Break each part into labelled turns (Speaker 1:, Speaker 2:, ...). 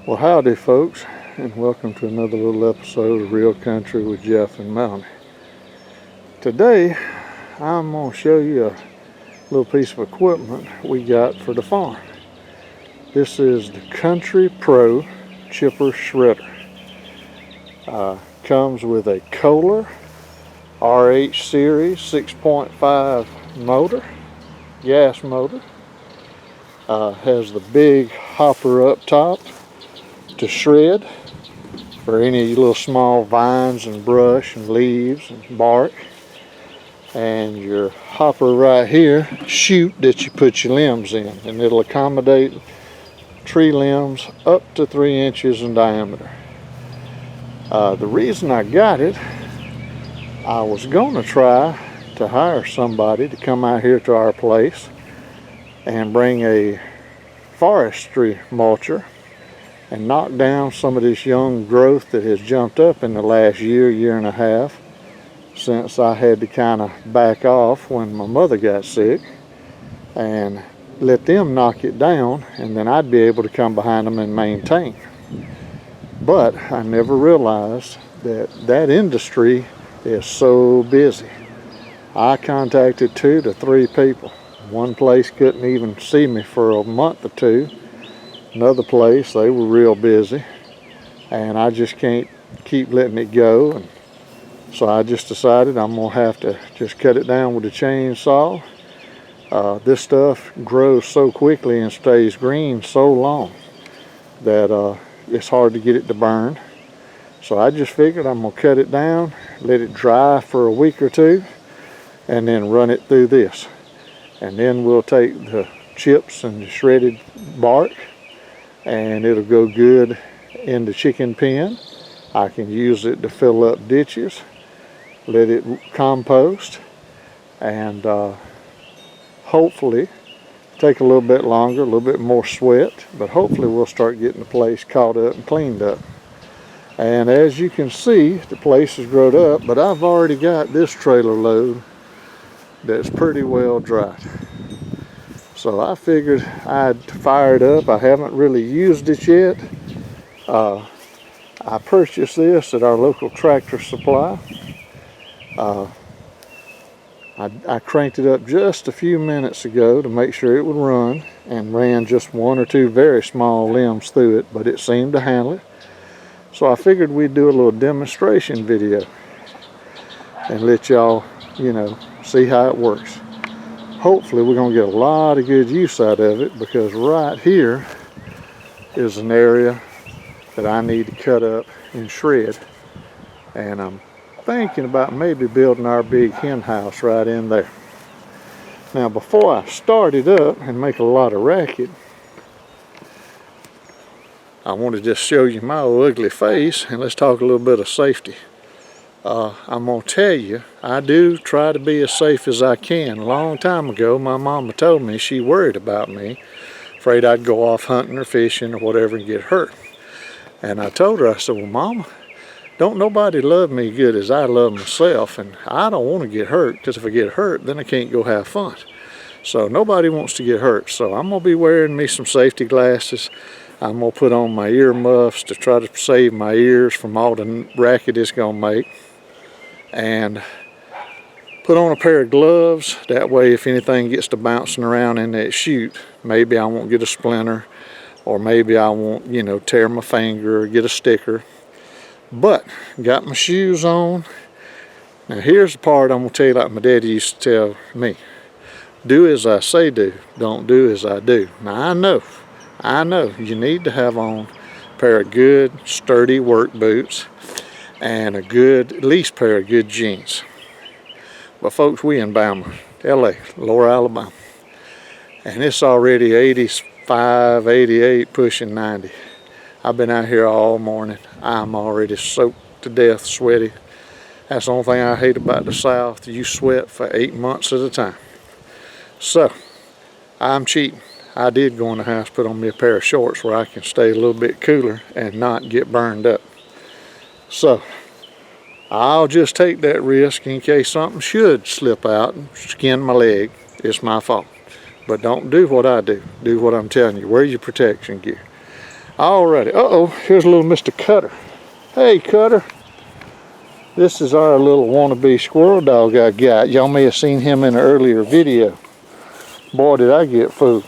Speaker 1: Well, howdy folks, and welcome to another little episode of Real Country with Jeff and Melanie. Today, I'm going to show you a little piece of equipment we got for the farm. This is the Country Pro Chipper Shredder. Comes with a Kohler RH Series 6.5 motor, gas motor. Has the big hopper up top to shred for any little small vines and brush and leaves and bark, and your hopper right here chute that you put your limbs in, and it'll accommodate tree limbs up to 3 inches in diameter. The reason I got it, I was going to try to hire somebody to come out here to our place and bring a forestry mulcher and knock down some of this young growth that has jumped up in the last year and a half, since I had to kind of back off when my mother got sick, and let them knock it down, and then I'd be able to come behind them and maintain. But I never realized that industry is so busy. I contacted 2 to 3 people. One place couldn't even see me for a month or 2. Another place, they were real busy, and I just can't keep letting it go, and so I just decided I'm gonna have to just cut it down with a chainsaw. This stuff grows so quickly and stays green so long that it's hard to get it to burn. So I just figured I'm gonna cut it down, let it dry for a week or 2, and then run it through this. And then we'll take the chips and the shredded bark, and it'll go good in the chicken pen. I can use it to fill up ditches, let it compost, and hopefully take a little bit longer, a little bit more sweat, but hopefully we'll start getting the place caught up and cleaned up. And as you can see, the place has grown up, but I've already got this trailer load that's pretty well dried. So I figured I'd fire it up. I haven't really used it yet. I purchased this at our local tractor supply. I cranked it up just a few minutes ago to make sure it would run, and ran just 1 or 2 very small limbs through it, but it seemed to handle it. So I figured we'd do a little demonstration video and let y'all, see how it works. Hopefully we're going to get a lot of good use out of it, because right here is an area that I need to cut up and shred, and I'm thinking about maybe building our big hen house right in there. Now, before I start it up and make a lot of racket, I want to just show you my ugly face, and let's talk a little bit of safety. I'm going to tell you, I do try to be as safe as I can. A long time ago, my mama told me she worried about me, afraid I'd go off hunting or fishing or whatever and get hurt. And I told her, I said, well, Mama, don't nobody love me good as I love myself, and I don't want to get hurt, because if I get hurt, then I can't go have fun. So nobody wants to get hurt. So I'm going to be wearing me some safety glasses. I'm going to put on my ear muffs to try to save my ears from all the racket it's going to make. And put on a pair of gloves. That way, if anything gets to bouncing around in that chute, maybe I won't get a splinter, or maybe I won't, tear my finger or get a sticker. But got my shoes on. Now here's the part I'm going to tell you, like my daddy used to tell me. Do as I say do, don't do as I do. Now I know you need to have on a pair of good, sturdy work boots, and at least pair of good jeans. But folks, we in Bama, LA, Lower Alabama, and it's already 85, 88, pushing 90. I've been out here all morning. I'm already soaked to death, sweaty. That's the only thing I hate about the South. You sweat for 8 months at a time. So, I'm cheating. I did go in the house, put on me a pair of shorts where I can stay a little bit cooler and not get burned up. So, I'll just take that risk in case something should slip out and skin my leg. It's my fault. But don't do what I do. Do what I'm telling you. Wear your protection gear. Alrighty. Uh-oh, here's a little Mr. Cutter. Hey, Cutter. This is our little wannabe squirrel dog I got. Y'all may have seen him in an earlier video. Boy, did I get fooled.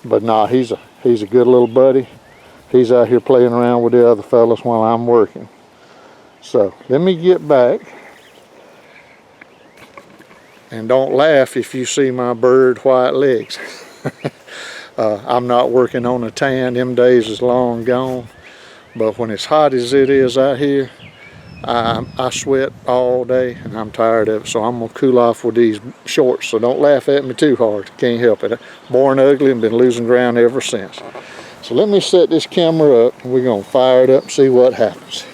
Speaker 1: But nah, he's a good little buddy. He's out here playing around with the other fellas while I'm working. So let me get back. And don't laugh if you see my bird white legs. I'm not working on a tan. Them days is long gone. But when it's hot as it is out here, I sweat all day and I'm tired of it. So I'm gonna cool off with these shorts. So don't laugh at me too hard. Can't help it. Born ugly and been losing ground ever since. So let me set this camera up and we're gonna fire it up and see what happens.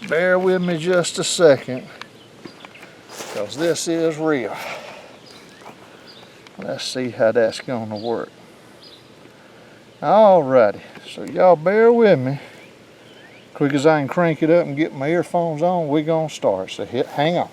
Speaker 1: Bear with me just a second, because this is real. Let's see how that's gonna work. Alrighty, so y'all bear with me. Quick as I can crank it up and get my earphones on, we're gonna start. So hang on.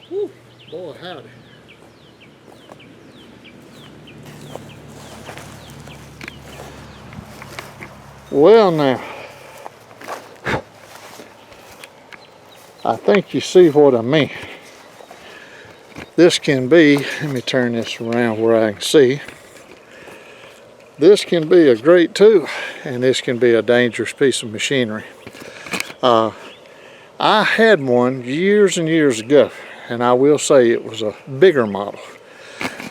Speaker 1: Whew, boy howdy. Well now, I think you see what I mean. This can be, let me turn this around where I can see. This can be a great tool, and this can be a dangerous piece of machinery. I had one years and years ago, and I will say it was a bigger model.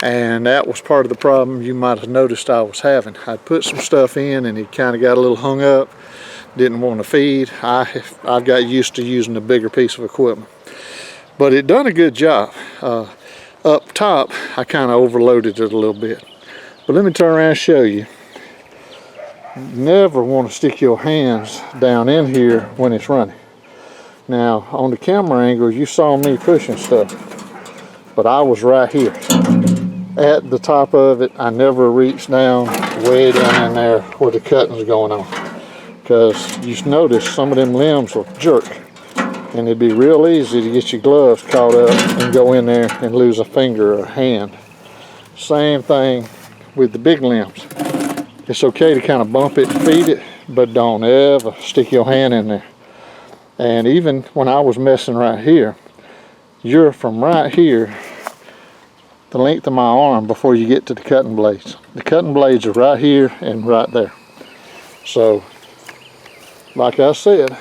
Speaker 1: And that was part of the problem you might have noticed I was having. I'd put some stuff in and it kind of got a little hung up, didn't want to feed. I've got used to using a bigger piece of equipment. But it done a good job. Up top, I kind of overloaded it a little bit. But let me turn around and show you. Never want to stick your hands down in here when it's running. Now, on the camera angle, you saw me pushing stuff, but I was right here at the top of it. I never reached down way down in there where the cutting's going on, because you notice some of them limbs will jerk, and it'd be real easy to get your gloves caught up and go in there and lose a finger or a hand. Same thing with the big limbs. It's okay to kind of bump it and feed it, but don't ever stick your hand in there. And even when I was messing right here, you're from right here, the length of my arm before you get to the cutting blades. The cutting blades are right here and right there. So, like I said,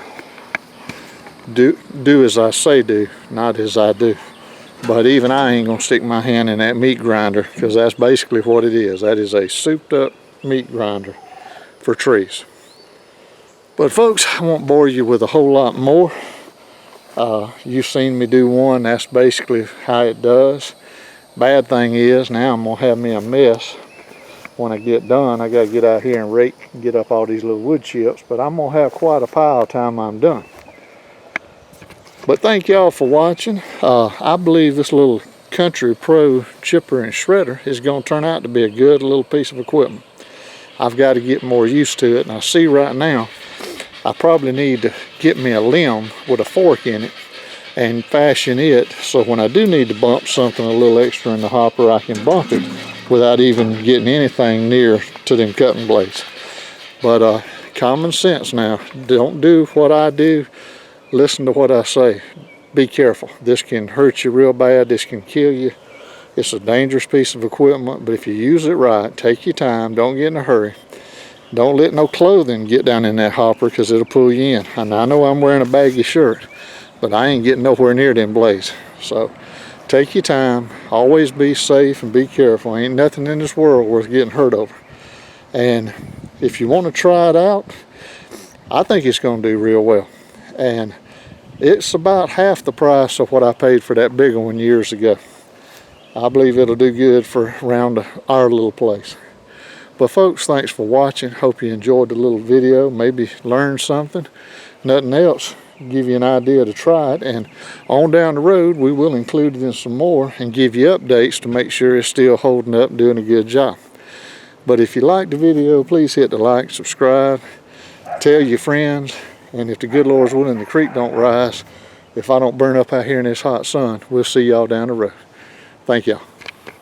Speaker 1: do as I say do, not as I do. But even I ain't gonna stick my hand in that meat grinder, because that's basically what it is. That is a souped up meat grinder for trees. But folks, I won't bore you with a whole lot more. You've seen me do one. That's basically how it does. Bad thing is, now I'm gonna have me a mess when I get done. I gotta get out here and rake and get up all these little wood chips, but I'm gonna have quite a pile time I'm done. But thank y'all for watching. I believe this little Country Pro chipper and shredder is gonna turn out to be a good little piece of equipment. I've got to get more used to it, and I see right now I probably need to get me a limb with a fork in it and fashion it so when I do need to bump something a little extra in the hopper, I can bump it without even getting anything near to them cutting blades. But common sense now. Don't do what I do. Listen to what I say. Be careful. This can hurt you real bad. This can kill you. It's a dangerous piece of equipment, but if you use it right, take your time, don't get in a hurry. Don't let no clothing get down in that hopper, because it'll pull you in. And I know I'm wearing a baggy shirt, but I ain't getting nowhere near them blades. So take your time, always be safe and be careful. Ain't nothing in this world worth getting hurt over. And if you want to try it out, I think it's going to do real well. And it's about half the price of what I paid for that bigger one years ago. I believe it'll do good for around our little place. But folks, thanks for watching. Hope you enjoyed the little video. Maybe learned something. Nothing else, give you an idea to try it. And on down the road, we will include it in some more and give you updates to make sure it's still holding up and doing a good job. But if you liked the video, please hit the like, subscribe, tell your friends. And if the good Lord's willing, the creek don't rise, if I don't burn up out here in this hot sun, we'll see y'all down the road. Thank y'all.